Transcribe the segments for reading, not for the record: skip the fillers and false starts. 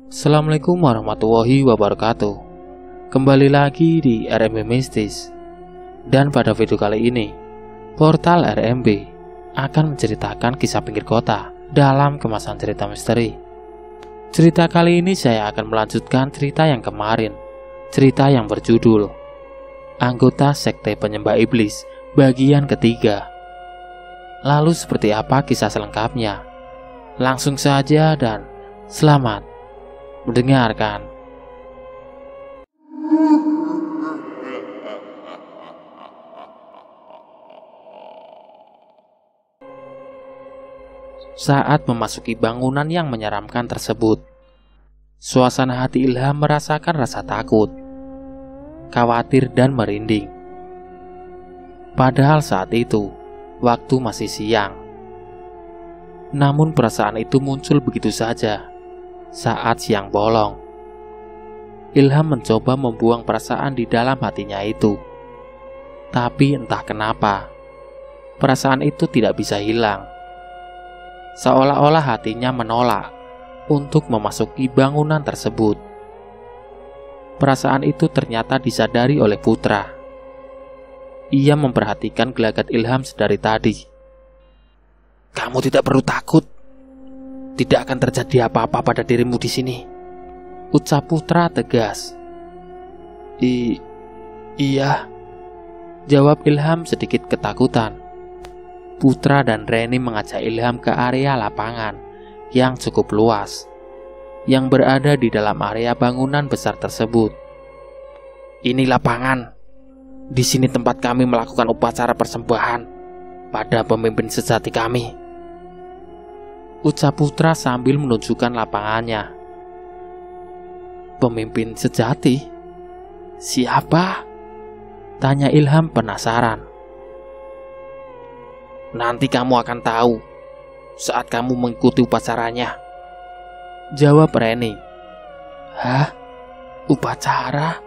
Assalamualaikum warahmatullahi wabarakatuh. Kembali lagi di RMB Mistis. Dan pada video kali ini, portal RMB akan menceritakan kisah pinggir kota dalam kemasan cerita misteri. Cerita kali ini saya akan melanjutkan cerita yang kemarin. Cerita yang berjudul Anggota Sekte Penyembah Iblis bagian ketiga. Lalu seperti apa kisah selengkapnya? Langsung saja dan selamat mendengarkan. Saat memasuki bangunan yang menyeramkan tersebut, suasana hati Ilham merasakan rasa takut, khawatir dan merinding. Padahal saat itu waktu masih siang. Namun perasaan itu muncul begitu saja. Saat siang bolong, Ilham mencoba membuang perasaan di dalam hatinya itu. Tapi entah kenapa, perasaan itu tidak bisa hilang. Seolah-olah hatinya menolak untuk memasuki bangunan tersebut. Perasaan itu ternyata disadari oleh Putra. Ia memperhatikan gelagat Ilham sedari tadi. "Kamu tidak perlu takut. Tidak akan terjadi apa-apa pada dirimu di sini," ucap Putra tegas. Iya, jawab Ilham sedikit ketakutan. Putra dan Reni mengajak Ilham ke area lapangan yang cukup luas, yang berada di dalam area bangunan besar tersebut. "Ini lapangan. Di sini tempat kami melakukan upacara persembahan pada pemimpin sejati kami," ucap Putra sambil menunjukkan lapangannya. "Pemimpin sejati? Siapa?" tanya Ilham penasaran. "Nanti kamu akan tahu saat kamu mengikuti upacaranya," jawab Reni. "Hah? Upacara?"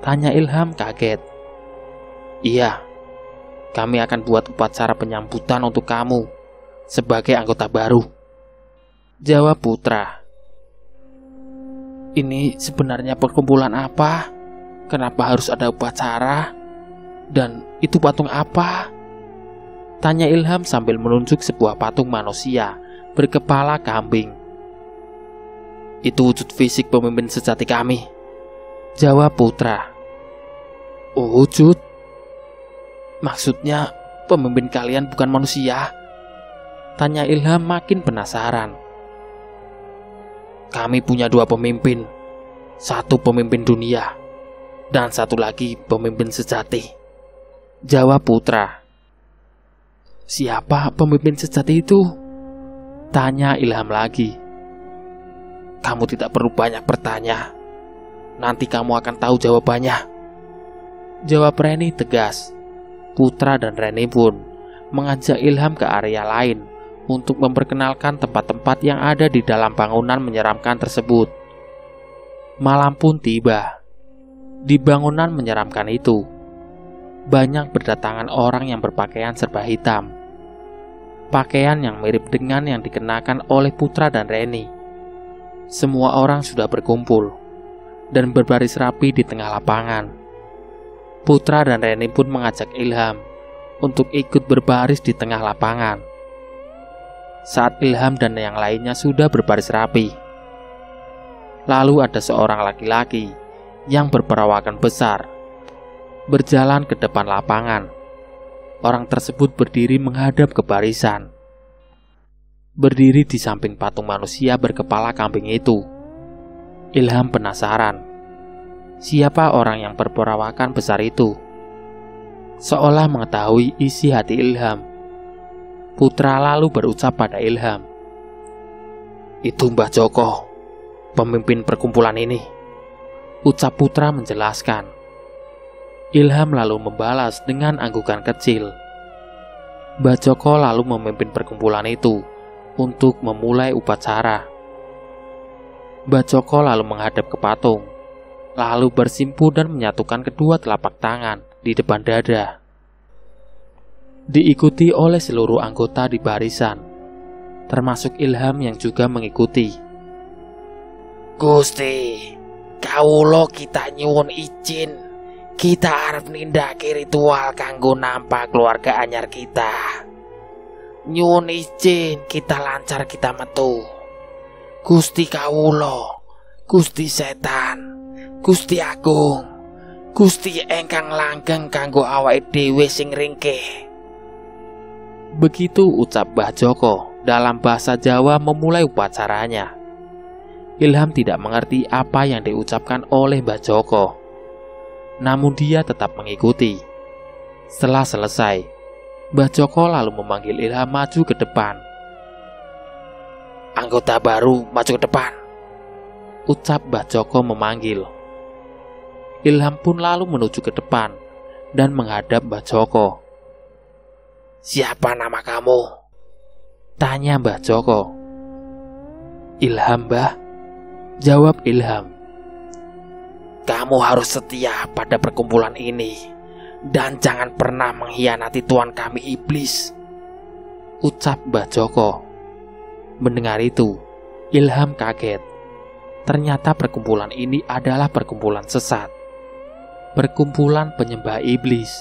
tanya Ilham kaget. "Iya, kami akan buat upacara penyambutan untuk kamu sebagai anggota baru," jawab Putra. "Ini sebenarnya perkumpulan apa? Kenapa harus ada upacara? Dan itu patung apa?" tanya Ilham sambil menunjuk sebuah patung manusia berkepala kambing. "Itu wujud fisik pemimpin sejati kami," jawab Putra. "Oh, wujud? Maksudnya pemimpin kalian bukan manusia?" tanya Ilham makin penasaran. "Kami punya dua pemimpin. Satu pemimpin dunia dan satu lagi pemimpin sejati," jawab Putra. "Siapa pemimpin sejati itu?" tanya Ilham lagi. "Kamu tidak perlu banyak bertanya. Nanti kamu akan tahu jawabannya," jawab Reni tegas. Putra dan Reni pun mengajak Ilham ke area lain untuk memperkenalkan tempat-tempat yang ada di dalam bangunan menyeramkan tersebut. Malam pun tiba. Di bangunan menyeramkan itu, banyak berdatangan orang yang berpakaian serba hitam. Pakaian yang mirip dengan yang dikenakan oleh Putra dan Reni. Semua orang sudah berkumpul dan berbaris rapi di tengah lapangan. Putra dan Reni pun mengajak Ilham untuk ikut berbaris di tengah lapangan. Saat Ilham dan yang lainnya sudah berbaris rapi, lalu ada seorang laki-laki yang berperawakan besar berjalan ke depan lapangan. Orang tersebut berdiri menghadap ke barisan, berdiri di samping patung manusia berkepala kambing itu. Ilham penasaran, siapa orang yang berperawakan besar itu? Seolah mengetahui isi hati Ilham, Putra lalu berucap pada Ilham, "Itu Mbah Joko, pemimpin perkumpulan ini," ucap Putra menjelaskan. Ilham lalu membalas dengan anggukan kecil. Mbah Joko lalu memimpin perkumpulan itu untuk memulai upacara. Mbah Joko lalu menghadap ke patung, lalu bersimpu dan menyatukan kedua telapak tangan di depan dada. Diikuti oleh seluruh anggota di barisan, termasuk Ilham yang juga mengikuti. Gusti, kawula kita nyuwun izin. Kita arep nindakake ritual kanggo nampa keluarga anyar kita. Nyuwun izin kita lancar kita metu. Gusti kawula, Gusti Setan, Gusti Agung, Gusti ingkang langgeng kanggo awake dhewe sing ringkih. Begitu ucap Mbah Joko dalam bahasa Jawa memulai upacaranya. Ilham tidak mengerti apa yang diucapkan oleh Mbah Joko, namun dia tetap mengikuti. Setelah selesai, Mbah Joko lalu memanggil Ilham maju ke depan. Anggota baru maju ke depan, ucap Mbah Joko memanggil. Ilham pun lalu menuju ke depan dan menghadap Mbah Joko. Siapa nama kamu? Tanya Mbah Joko. Ilham, Mbah, jawab Ilham. Kamu harus setia pada perkumpulan ini dan jangan pernah mengkhianati Tuhan kami iblis, ucap Mbah Joko. Mendengar itu, Ilham kaget. Ternyata perkumpulan ini adalah perkumpulan sesat, perkumpulan penyembah iblis.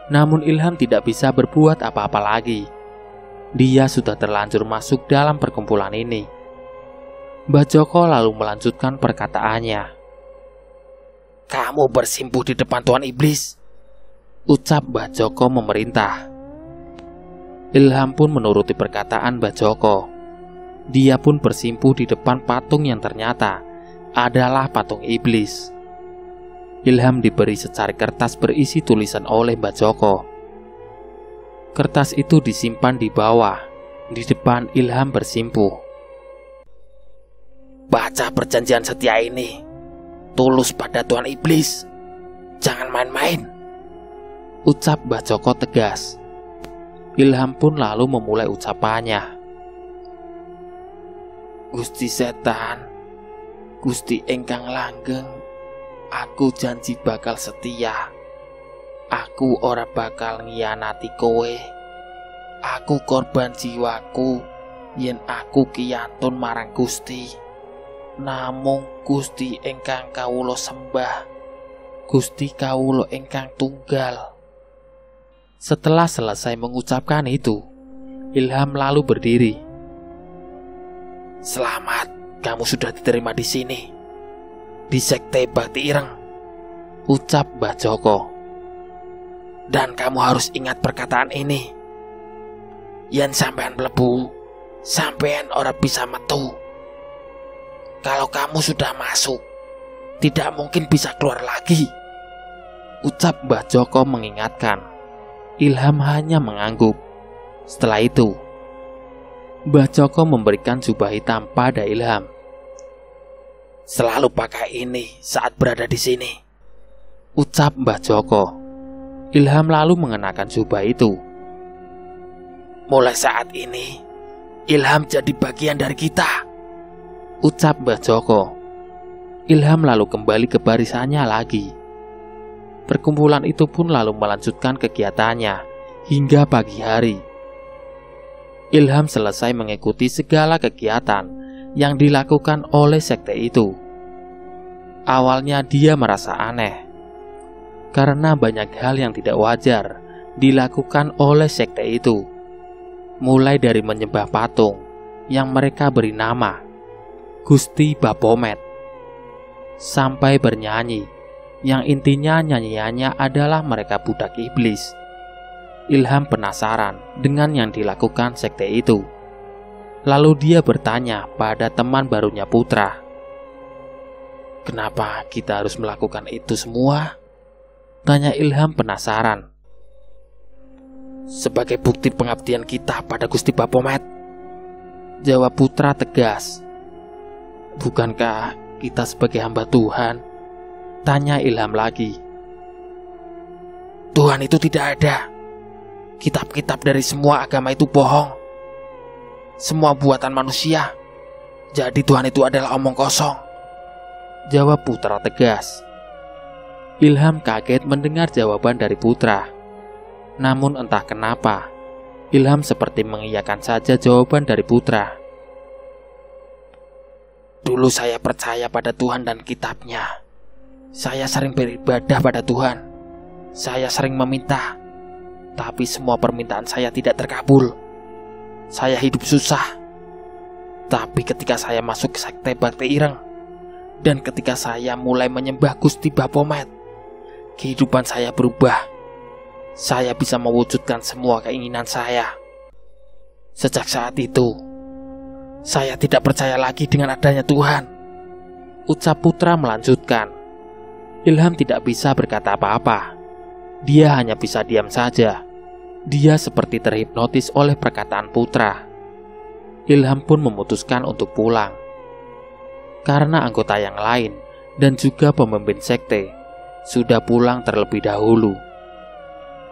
Namun Ilham tidak bisa berbuat apa-apa lagi. Dia sudah terlanjur masuk dalam perkumpulan ini. Mbah Joko lalu melanjutkan perkataannya. Kamu bersimpuh di depan Tuhan iblis, ucap Mbah Joko memerintah. Ilham pun menuruti perkataan Mbah Joko. Dia pun bersimpuh di depan patung yang ternyata adalah patung iblis. Ilham diberi secari kertas berisi tulisan oleh Mbah Joko. Kertas itu disimpan di bawah, di depan Ilham bersimpuh. Baca perjanjian setia ini, tulus pada Tuhan iblis, jangan main-main, ucap Mbah Joko tegas. Ilham pun lalu memulai ucapannya. Gusti Setan, Gusti ingkang langgeng, aku janji bakal setia. Aku ora bakal ngianati kowe. Aku korban jiwaku yen aku kiyantun marang Gusti. Namung Gusti ingkang kawula sembah, Gusti kawula ingkang tunggal. Setelah selesai mengucapkan itu, Ilham lalu berdiri. Selamat, kamu sudah diterima di sini, di Sekte Bakti Ireng, ucap Mbah Joko. Dan kamu harus ingat perkataan ini. Yen sampean mlebu, sampean ora bisa metu. Kalau kamu sudah masuk, tidak mungkin bisa keluar lagi, ucap Mbah Joko mengingatkan. Ilham hanya mengangguk. Setelah itu, Mbah Joko memberikan jubah hitam pada Ilham. Selalu pakai ini saat berada di sini, ucap Mbah Joko. Ilham lalu mengenakan jubah itu. Mulai saat ini, Ilham jadi bagian dari kita, ucap Mbah Joko. Ilham lalu kembali ke barisannya lagi. Perkumpulan itu pun lalu melanjutkan kegiatannya hingga pagi hari. Ilham selesai mengikuti segala kegiatan yang dilakukan oleh sekte itu. Awalnya dia merasa aneh, karena banyak hal yang tidak wajar dilakukan oleh sekte itu. Mulai dari menyembah patung yang mereka beri nama Gusti Baphomet, sampai bernyanyi yang intinya nyanyiannya adalah mereka budak iblis. Ilham penasaran dengan yang dilakukan sekte itu. Lalu dia bertanya pada teman barunya Putra. Kenapa kita harus melakukan itu semua? Tanya Ilham penasaran. Sebagai bukti pengabdian kita pada Gusti Baphomet, jawab Putra tegas. Bukankah kita sebagai hamba Tuhan? Tanya Ilham lagi. Tuhan itu tidak ada. Kitab-kitab dari semua agama itu bohong. Semua buatan manusia. Jadi Tuhan itu adalah omong kosong, jawab Putra tegas. Ilham kaget mendengar jawaban dari Putra. Namun entah kenapa, Ilham seperti mengiyakan saja jawaban dari Putra. Dulu saya percaya pada Tuhan dan kitabnya. Saya sering beribadah pada Tuhan. Saya sering meminta, tapi semua permintaan saya tidak terkabul. Saya hidup susah. Tapi ketika saya masuk ke sekte Bakti Ireng, dan ketika saya mulai menyembah Gusti Baphomet, kehidupan saya berubah. Saya bisa mewujudkan semua keinginan saya. Sejak saat itu, saya tidak percaya lagi dengan adanya Tuhan. Ucap putra melanjutkan. Ilham tidak bisa berkata apa-apa. Dia hanya bisa diam saja. Dia seperti terhipnotis oleh perkataan putra. Ilham pun memutuskan untuk pulang. Karena anggota yang lain dan juga pemimpin sekte sudah pulang terlebih dahulu.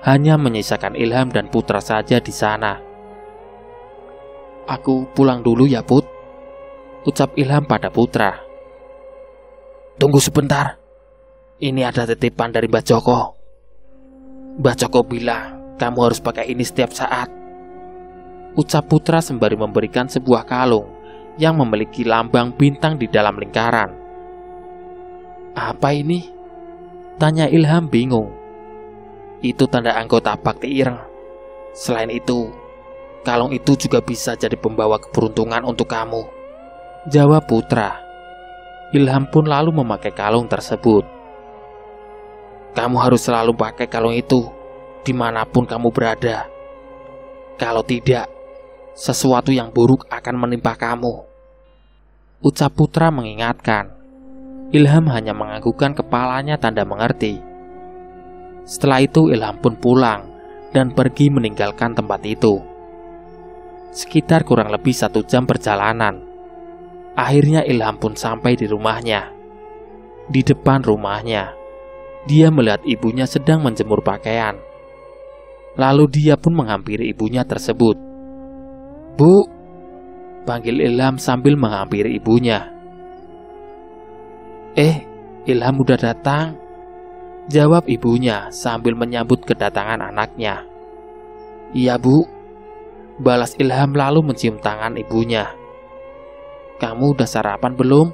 Hanya menyisakan Ilham dan putra saja di sana. Aku pulang dulu ya, Put, ucap Ilham pada putra. Tunggu sebentar. Ini ada titipan dari Mbak Joko. Mbak Joko bilang kamu harus pakai ini setiap saat, ucap putra sembari memberikan sebuah kalung yang memiliki lambang bintang di dalam lingkaran. Apa ini? Tanya Ilham bingung. Itu tanda anggota Bakti Ireng. Selain itu, kalung itu juga bisa jadi pembawa keberuntungan untuk kamu, jawab putra. Ilham pun lalu memakai kalung tersebut. Kamu harus selalu pakai kalung itu dimanapun kamu berada. Kalau tidak, sesuatu yang buruk akan menimpa kamu, ucap putra mengingatkan. Ilham hanya menganggukkan kepalanya tanda mengerti. Setelah itu Ilham pun pulang dan pergi meninggalkan tempat itu. Sekitar kurang lebih 1 jam perjalanan. Akhirnya Ilham pun sampai di rumahnya. Di depan rumahnya, dia melihat ibunya sedang menjemur pakaian. Lalu dia pun menghampiri ibunya tersebut. Bu, panggil Ilham sambil menghampiri ibunya. Ilham udah datang, jawab ibunya sambil menyambut kedatangan anaknya. Iya bu, balas Ilham lalu mencium tangan ibunya. Kamu udah sarapan belum?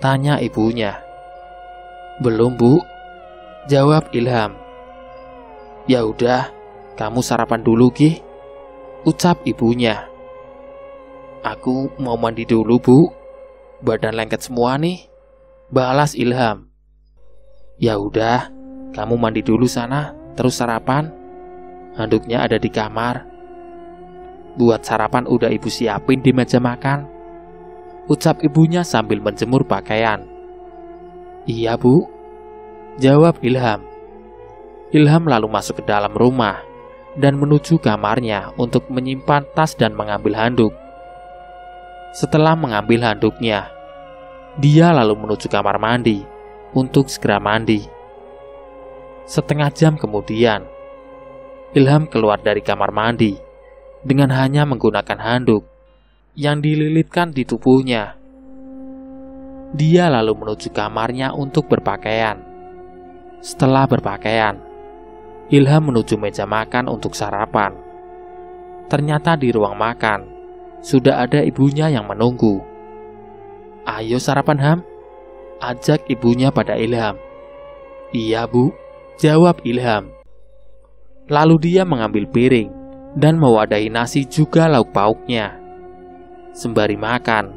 Tanya ibunya. Belum bu, jawab Ilham. Ya udah, kamu sarapan dulu Ki, ucap ibunya. Aku mau mandi dulu bu, badan lengket semua nih, balas Ilham. Ya udah, kamu mandi dulu sana, terus sarapan. Handuknya ada di kamar. Buat sarapan udah ibu siapin di meja makan, ucap ibunya sambil menjemur pakaian. Iya bu, jawab Ilham. Ilham lalu masuk ke dalam rumah dan menuju kamarnya untuk menyimpan tas dan mengambil handuk. Setelah mengambil handuknya, dia lalu menuju kamar mandi untuk segera mandi. Setengah jam kemudian, Ilham keluar dari kamar mandi dengan hanya menggunakan handuk yang dililitkan di tubuhnya. Dia lalu menuju kamarnya untuk berpakaian. Setelah berpakaian, Ilham menuju meja makan untuk sarapan. Ternyata di ruang makan sudah ada ibunya yang menunggu. Ayo sarapan Ham, ajak ibunya pada Ilham. Iya bu, jawab Ilham. Lalu dia mengambil piring dan mewadahi nasi juga lauk pauknya. Sembari makan,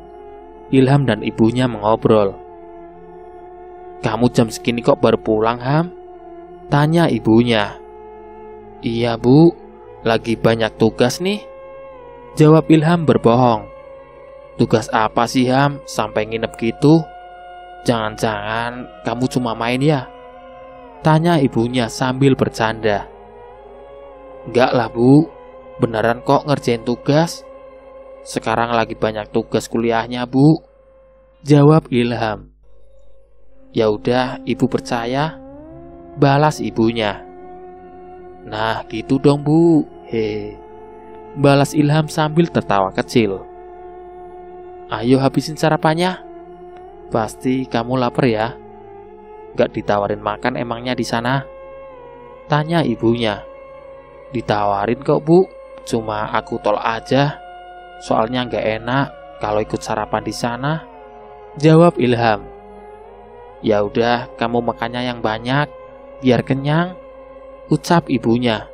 Ilham dan ibunya mengobrol. Kamu jam segini kok baru pulang Ham? Tanya ibunya. Iya bu, lagi banyak tugas nih, jawab Ilham berbohong. Tugas apa sih Ham sampai nginep gitu? Jangan-jangan kamu cuma main ya? Tanya ibunya sambil bercanda. Enggak lah bu, beneran kok ngerjain tugas. Sekarang lagi banyak tugas kuliahnya bu, jawab Ilham. Ya udah, ibu percaya, balas ibunya. Nah gitu dong bu, balas Ilham sambil tertawa kecil. Ayo habisin sarapannya, pasti kamu lapar ya. Gak ditawarin makan emangnya di sana? Tanya ibunya. Ditawarin kok bu, cuma aku tolak aja. Soalnya gak enak kalau ikut sarapan di sana, Jawab Ilham. Ya udah, kamu makannya yang banyak, biar kenyang, ucap ibunya.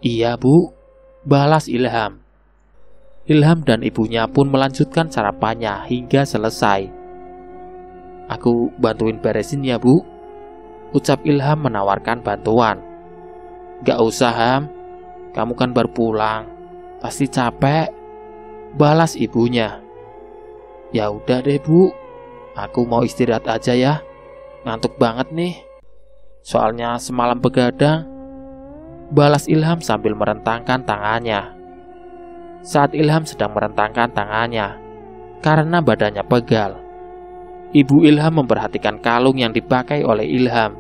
Iya bu, balas Ilham. Ilham dan ibunya pun melanjutkan sarapannya hingga selesai. Aku bantuin beresin ya bu, ucap Ilham menawarkan bantuan. Gak usah Ham, kamu kan baru pulang, pasti capek, balas ibunya. Ya udah deh bu, aku mau istirahat aja ya, ngantuk banget nih, soalnya semalam begadang, balas Ilham sambil merentangkan tangannya. Saat Ilham sedang merentangkan tangannya, karena badannya pegal, ibu Ilham memperhatikan kalung yang dipakai oleh Ilham.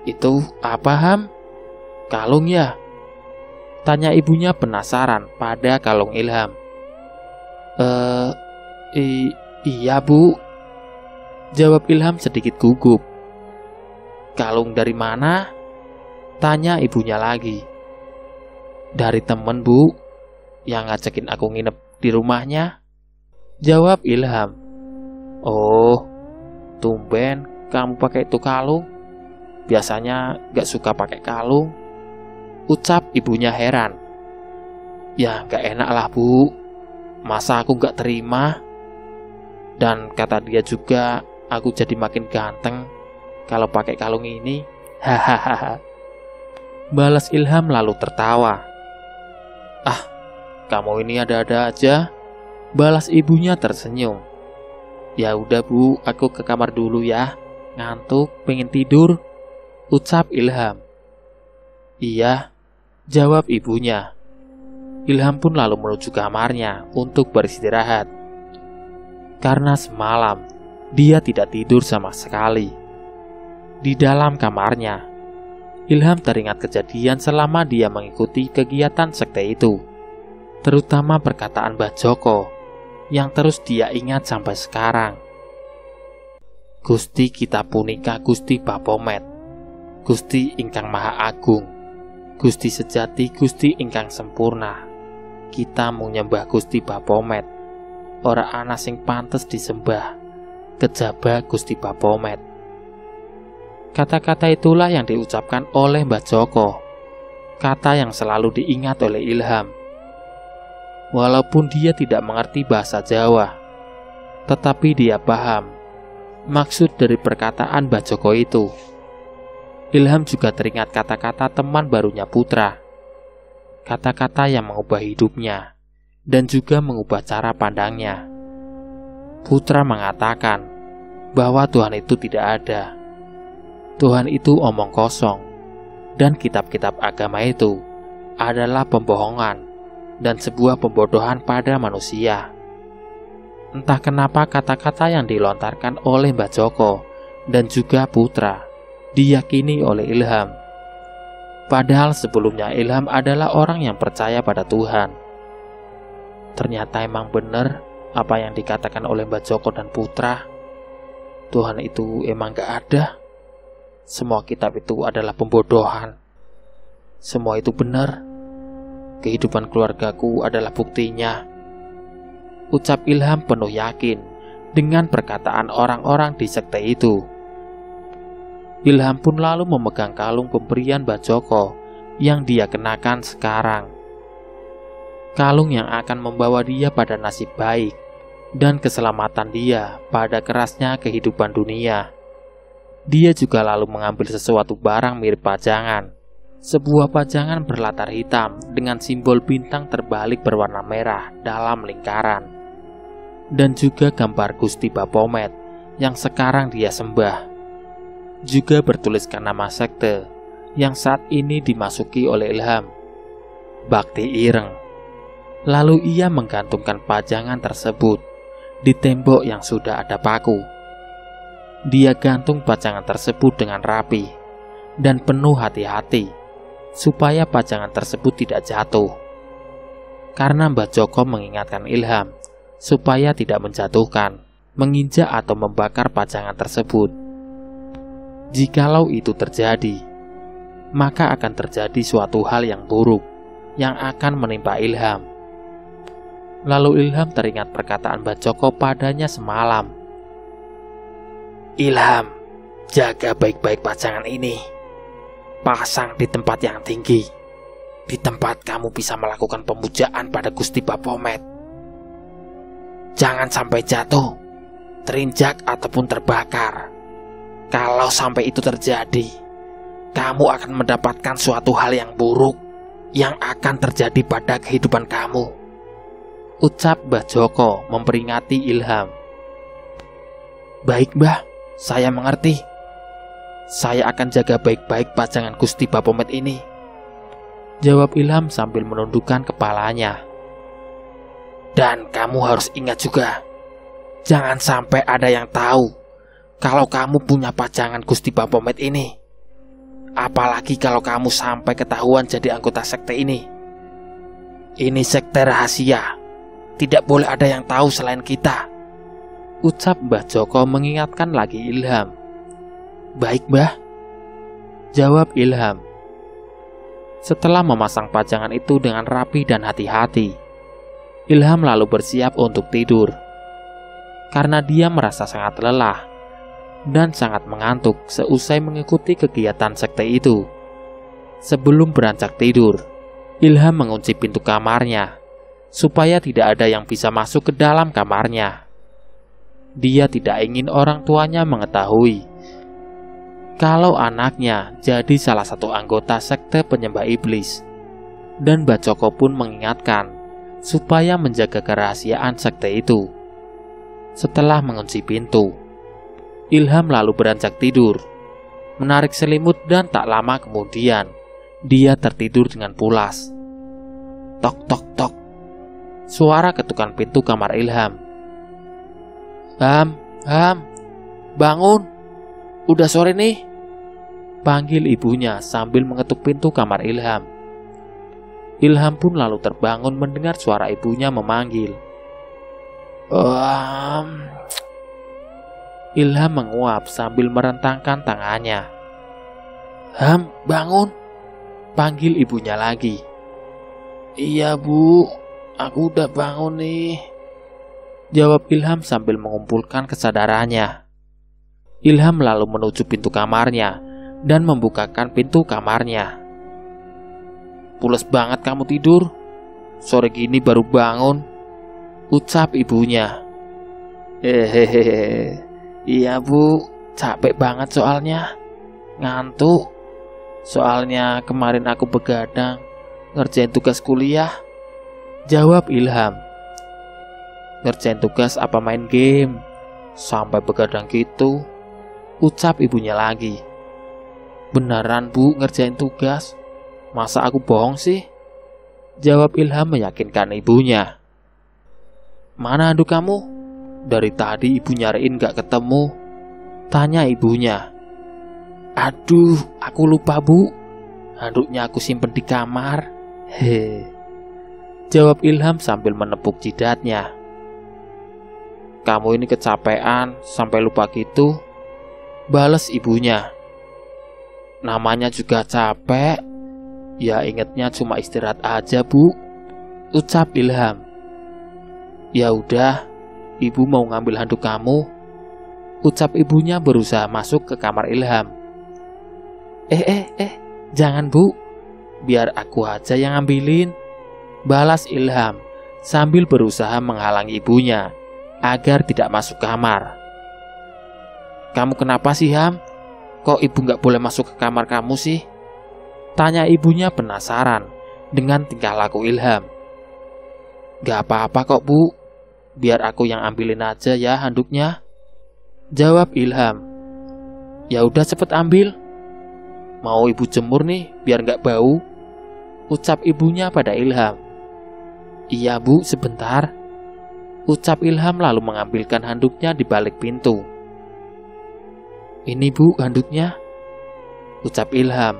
Itu apa Ham? Kalung ya? Tanya ibunya penasaran pada kalung Ilham. Iya bu, jawab Ilham sedikit gugup. Kalung dari mana? Tanya ibunya lagi. Dari temen bu, yang ngajakin aku nginep di rumahnya, jawab Ilham. Oh, tumben kamu pakai itu kalung. Biasanya gak suka pakai kalung, ucap ibunya heran. Ya gak enak lah bu, masa aku gak terima. Dan kata dia juga aku jadi makin ganteng kalau pakai kalung ini. Hahaha. Balas Ilham lalu tertawa. Ah, kamu ini ada-ada aja, balas ibunya tersenyum. Ya udah bu, aku ke kamar dulu ya, ngantuk, pengen tidur, ucap Ilham. Iya, jawab ibunya. Ilham pun lalu menuju kamarnya untuk beristirahat. Karena semalam dia tidak tidur sama sekali. Di dalam kamarnya, Ilham teringat kejadian selama dia mengikuti kegiatan sekte itu, terutama perkataan Mbah Joko yang terus dia ingat sampai sekarang. Gusti kita punika Gusti Baphomet, Gusti ingkang Maha Agung, Gusti sejati, Gusti ingkang sempurna. Kita mau nyembah Gusti Baphomet, ora ana sing pantes disembah, kejaba Gusti Baphomet. Kata-kata itulah yang diucapkan oleh Mbah Joko, kata yang selalu diingat oleh Ilham. Walaupun dia tidak mengerti bahasa Jawa, tetapi dia paham maksud dari perkataan Mbah Joko itu. Ilham juga teringat kata-kata teman barunya Putra, kata-kata yang mengubah hidupnya dan juga mengubah cara pandangnya. Putra mengatakan bahwa Tuhan itu tidak ada. Tuhan itu omong kosong, dan kitab-kitab agama itu adalah pembohongan dan sebuah pembodohan pada manusia. Entah kenapa kata-kata yang dilontarkan oleh Mbah Joko dan juga Putra diyakini oleh Ilham. Padahal sebelumnya Ilham adalah orang yang percaya pada Tuhan. Ternyata emang benar apa yang dikatakan oleh Mbah Joko dan Putra. Tuhan itu emang gak ada. Semua kitab itu adalah pembodohan. Semua itu benar. Kehidupan keluargaku adalah buktinya, ucap Ilham penuh yakin dengan perkataan orang-orang di sekte itu. Ilham pun lalu memegang kalung pemberian Mbah Joko yang dia kenakan sekarang. Kalung yang akan membawa dia pada nasib baik dan keselamatan dia pada kerasnya kehidupan dunia. Dia juga lalu mengambil sesuatu barang mirip pajangan, sebuah pajangan berlatar hitam dengan simbol bintang terbalik berwarna merah dalam lingkaran, dan juga gambar Gusti Baphomet yang sekarang dia sembah. Juga bertuliskan nama sekte yang saat ini dimasuki oleh Ilham, Bakti Ireng. Lalu ia menggantungkan pajangan tersebut di tembok yang sudah ada paku. Dia gantung pajangan tersebut dengan rapi dan penuh hati-hati supaya pajangan tersebut tidak jatuh. Karena Mbah Joko mengingatkan Ilham supaya tidak menjatuhkan, menginjak atau membakar pajangan tersebut. Jikalau itu terjadi, maka akan terjadi suatu hal yang buruk yang akan menimpa Ilham. Lalu Ilham teringat perkataan Mbah Joko padanya semalam. Ilham, jaga baik-baik pajangan ini. Pasang di tempat yang tinggi, di tempat kamu bisa melakukan pemujaan pada Gusti Baphomet. Jangan sampai jatuh, terinjak ataupun terbakar. Kalau sampai itu terjadi, kamu akan mendapatkan suatu hal yang buruk yang akan terjadi pada kehidupan kamu, ucap Mbah Joko memperingati Ilham. Baik Mbah, saya mengerti. Saya akan jaga baik-baik pajangan Gusti Baphomet ini, jawab Ilham sambil menundukkan kepalanya. Dan kamu harus ingat juga, jangan sampai ada yang tahu kalau kamu punya pajangan Gusti Baphomet ini. Apalagi kalau kamu sampai ketahuan jadi anggota sekte ini. Ini sekte rahasia, tidak boleh ada yang tahu selain kita, ucap Mbah Joko mengingatkan lagi Ilham. Baik Mbah, jawab Ilham. Setelah memasang pajangan itu dengan rapi dan hati-hati, Ilham lalu bersiap untuk tidur. Karena dia merasa sangat lelah dan sangat mengantuk seusai mengikuti kegiatan sekte itu. Sebelum beranjak tidur, Ilham mengunci pintu kamarnya supaya tidak ada yang bisa masuk ke dalam kamarnya. Dia tidak ingin orang tuanya mengetahui kalau anaknya jadi salah satu anggota sekte penyembah iblis. Dan Mbah Joko pun mengingatkan supaya menjaga kerahasiaan sekte itu. Setelah mengunci pintu, Ilham lalu beranjak tidur, menarik selimut, dan tak lama kemudian dia tertidur dengan pulas. Tok tok tok, suara ketukan pintu kamar Ilham. Ham, bangun, udah sore nih, panggil ibunya sambil mengetuk pintu kamar Ilham. Ilham pun lalu terbangun mendengar suara ibunya memanggil. Ilham menguap sambil merentangkan tangannya. Ham, bangun, panggil ibunya lagi. Iya Bu, aku udah bangun nih, jawab Ilham sambil mengumpulkan kesadarannya. Ilham lalu menuju pintu kamarnya dan membukakan pintu kamarnya. Pules banget kamu tidur, sore gini baru bangun, ucap ibunya. Iya Bu, capek banget soalnya, ngantuk. Soalnya kemarin aku begadang ngerjain tugas kuliah, jawab Ilham. Ngerjain tugas apa main game? Sampai begadang gitu, ucap ibunya lagi. Beneran Bu ngerjain tugas, masa aku bohong sih? Jawab Ilham meyakinkan ibunya. Mana handuk kamu? Dari tadi ibu nyariin gak ketemu, tanya ibunya. Aduh, aku lupa Bu, handuknya aku simpen di kamar. Jawab Ilham sambil menepuk jidatnya. Kamu ini kecapean sampai lupa gitu, bales ibunya. Namanya juga capek, ya ingetnya cuma istirahat aja Bu, ucap Ilham. Ya udah, ibu mau ngambil handuk kamu, ucap ibunya berusaha masuk ke kamar Ilham. Jangan Bu, biar aku aja yang ngambilin, balas Ilham sambil berusaha menghalangi ibunya agar tidak masuk kamar. Kamu kenapa sih Ham? Kok ibu gak boleh masuk ke kamar kamu sih? Tanya ibunya penasaran dengan tingkah laku Ilham. Gak apa-apa kok Bu, biar aku yang ambilin aja ya handuknya, jawab Ilham. Ya udah cepet ambil, mau ibu jemur nih biar gak bau, ucap ibunya pada Ilham. Iya Bu, sebentar, ucap Ilham lalu mengambilkan handuknya di balik pintu. Ini Bu handuknya, ucap Ilham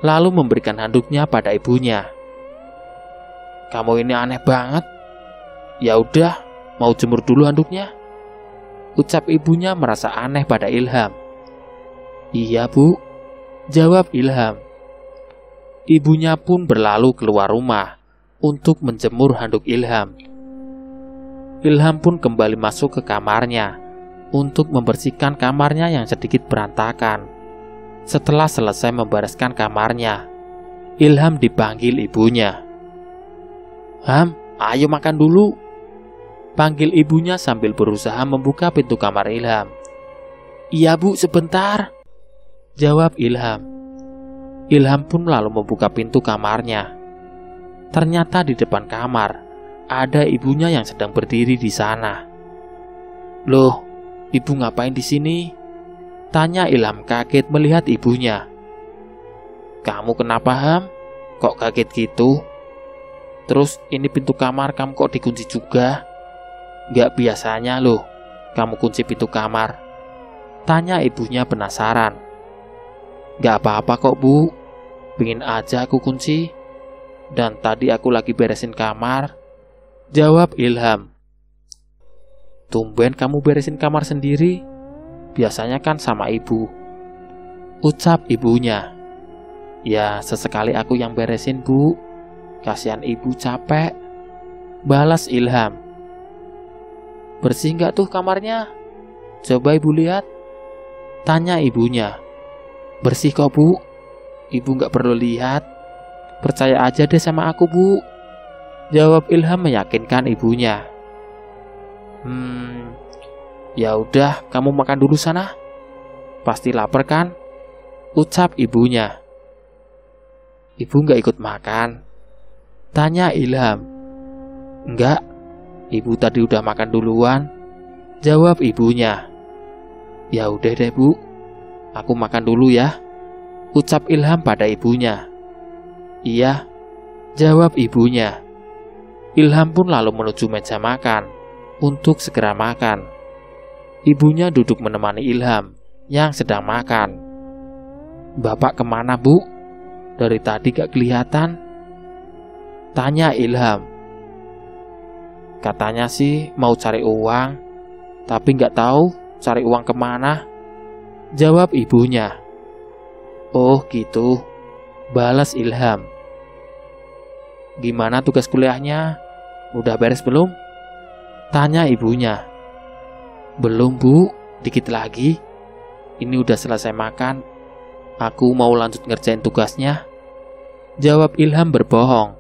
lalu memberikan handuknya pada ibunya. Kamu ini aneh banget. Ya udah, mau jemur dulu handuknya, ucap ibunya merasa aneh pada Ilham. Iya Bu, jawab Ilham. Ibunya pun berlalu keluar rumah untuk menjemur handuk Ilham. Ilham pun kembali masuk ke kamarnya untuk membersihkan kamarnya yang sedikit berantakan. Setelah selesai membereskan kamarnya, Ilham dipanggil ibunya. "Ham, ayo makan dulu," panggil ibunya sambil berusaha membuka pintu kamar Ilham. "Iya bu, sebentar," jawab Ilham. Ilham pun lalu membuka pintu kamarnya. Ternyata di depan kamar ada ibunya yang sedang berdiri di sana. "Loh, ibu ngapain di sini?" tanya Ilham kaget melihat ibunya. "Kamu kenapa, Ham? Kok kaget gitu? Terus ini pintu kamar kamu kok dikunci juga? Gak biasanya loh kamu kunci pintu kamar," tanya ibunya penasaran. "Gak apa-apa kok bu, pengen aja aku kunci. Dan tadi aku lagi beresin kamar," jawab Ilham. "Tumben kamu beresin kamar sendiri, biasanya kan sama ibu," ucap ibunya. "Ya sesekali aku yang beresin bu, kasihan ibu capek," balas Ilham. "Bersih nggak tuh kamarnya? Coba ibu lihat," tanya ibunya. "Bersih kok bu, ibu nggak perlu lihat, percaya aja deh sama aku bu," jawab Ilham meyakinkan ibunya. Ya udah, kamu makan dulu sana. Pasti lapar kan?" ucap ibunya. "Ibu nggak ikut makan?" tanya Ilham. "Enggak, ibu tadi udah makan duluan," jawab ibunya. "Ya udah deh bu, aku makan dulu ya," ucap Ilham pada ibunya. "Iya," jawab ibunya. Ilham pun lalu menuju meja makan untuk segera makan. Ibunya duduk menemani Ilham yang sedang makan. "Bapak kemana bu? Dari tadi gak kelihatan," tanya Ilham. "Katanya sih mau cari uang, tapi gak tahu cari uang kemana," jawab ibunya. "Oh gitu," balas Ilham. "Gimana tugas kuliahnya? Udah beres belum?" tanya ibunya. "Belum bu, dikit lagi. Ini udah selesai makan. Aku mau lanjut ngerjain tugasnya," jawab Ilham berbohong.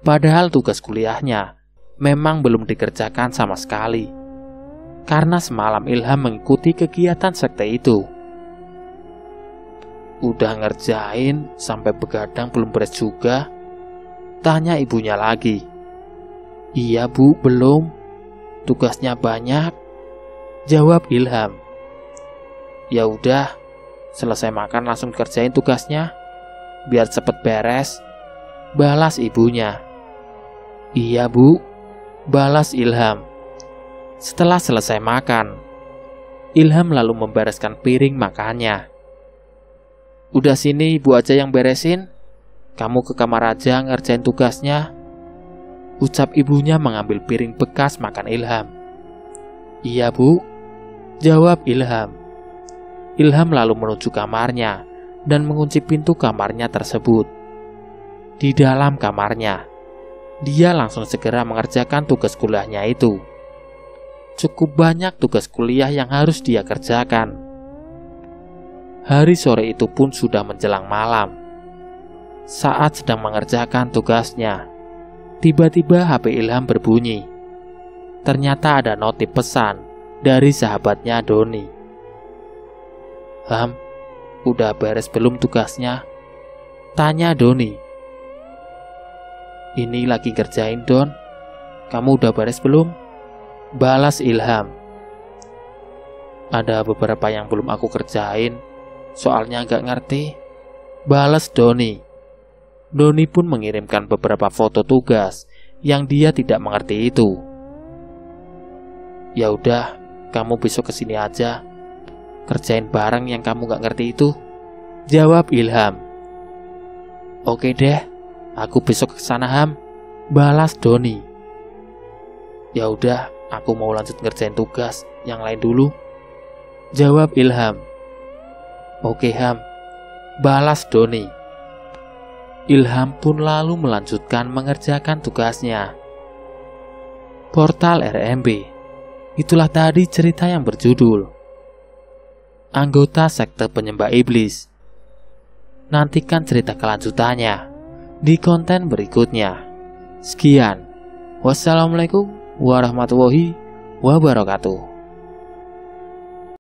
Padahal tugas kuliahnya memang belum dikerjakan sama sekali, karena semalam Ilham mengikuti kegiatan sekte itu. "Udah ngerjain sampai begadang belum beres juga?" tanya ibunya lagi. "Iya bu, belum. Tugasnya banyak," jawab Ilham. "Ya udah, selesai makan langsung kerjain tugasnya, biar cepet beres," balas ibunya. "Iya bu," balas Ilham. Setelah selesai makan, Ilham lalu membereskan piring makannya. "Udah sini ibu aja yang beresin, kamu ke kamar aja ngerjain tugasnya," ucap ibunya mengambil piring bekas makan Ilham. "Iya bu," jawab Ilham. Ilham lalu menuju kamarnya dan mengunci pintu kamarnya tersebut. Di dalam kamarnya, dia langsung segera mengerjakan tugas kuliahnya itu. Cukup banyak tugas kuliah yang harus dia kerjakan. Hari sore itu pun sudah menjelang malam. Saat sedang mengerjakan tugasnya, tiba-tiba HP Ilham berbunyi. Ternyata ada notif pesan dari sahabatnya Doni. "Ham, udah beres belum tugasnya?" tanya Doni. "Ini lagi kerjain Don, kamu udah beres belum?" balas Ilham. "Ada beberapa yang belum aku kerjain, soalnya gak ngerti," balas Doni. Doni pun mengirimkan beberapa foto tugas yang dia tidak mengerti itu. "Ya udah, kamu besok kesini aja, kerjain barang yang kamu gak ngerti itu," jawab Ilham. "Oke deh, aku besok kesana Ham," balas Doni. "Ya udah, aku mau lanjut ngerjain tugas yang lain dulu," jawab Ilham. "Oke Ham," balas Doni. Ilham pun lalu melanjutkan mengerjakan tugasnya. Portal RMB. Itulah tadi cerita yang berjudul Anggota Sekte Penyembah Iblis. Nantikan cerita kelanjutannya di konten berikutnya. Sekian. Wassalamualaikum warahmatullahi wabarakatuh.